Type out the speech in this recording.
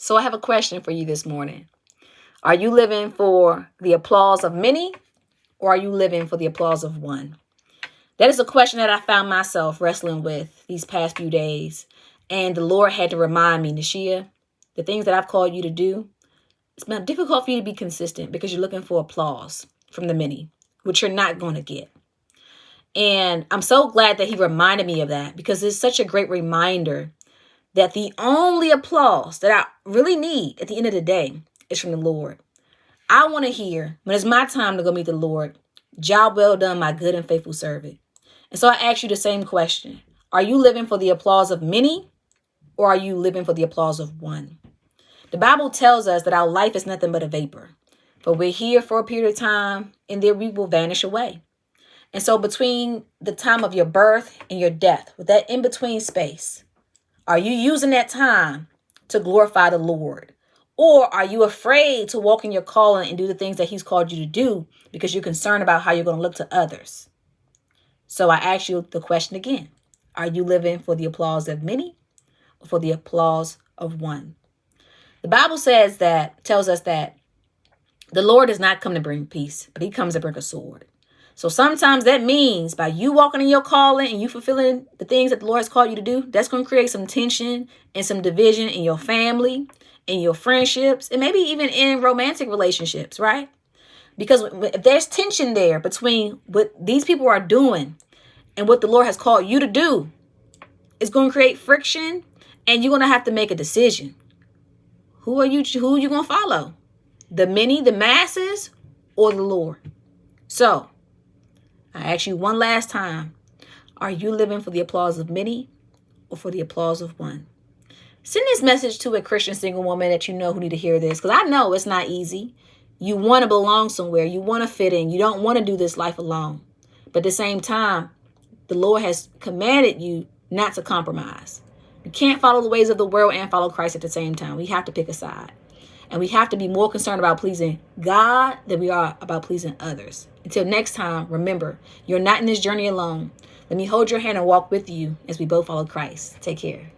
So I have a question for you this morning. Are you living for the applause of many, or are you living for the applause of one? That is a question that I found myself wrestling with these past few days. And the Lord had to remind me, Nashia, the things that I've called you to do, it's been difficult for you to be consistent because you're looking for applause from the many, which you're not going to get. And I'm so glad that he reminded me of that, because it's such a great reminder that the only applause that I really need at the end of the day is from the Lord. I want to hear, when it's my time to go meet the Lord, job well done, my good and faithful servant. And so I ask you the same question. Are you living for the applause of many, or are you living for the applause of one? The Bible tells us that our life is nothing but a vapor. But we're here for a period of time, and then we will vanish away. And so between the time of your birth and your death, with that in-between space, are you using that time to glorify the Lord? Or are you afraid to walk in your calling and do the things that he's called you to do because you're concerned about how you're going to look to others? So I ask you the question again. Are you living for the applause of many, or for the applause of one? The Bible tells us that the Lord does not come to bring peace, but he comes to bring a sword. So sometimes that means by you walking in your calling and you fulfilling the things that the Lord has called you to do, that's going to create some tension and some division in your family, in your friendships, and maybe even in romantic relationships, right? Because if there's tension there between what these people are doing and what the Lord has called you to do, it's going to create friction, and you're going to have to make a decision. Who are you going to follow? The many, the masses, or the Lord? So I ask you one last time, are you living for the applause of many, or for the applause of one? Send this message to a Christian single woman that you know who need to hear this, because I know it's not easy. You want to belong somewhere. You want to fit in. You don't want to do this life alone. But at the same time, the Lord has commanded you not to compromise. You can't follow the ways of the world and follow Christ at the same time. We have to pick a side. And we have to be more concerned about pleasing God than we are about pleasing others. Until next time, remember, you're not in this journey alone. Let me hold your hand and walk with you as we both follow Christ. Take care.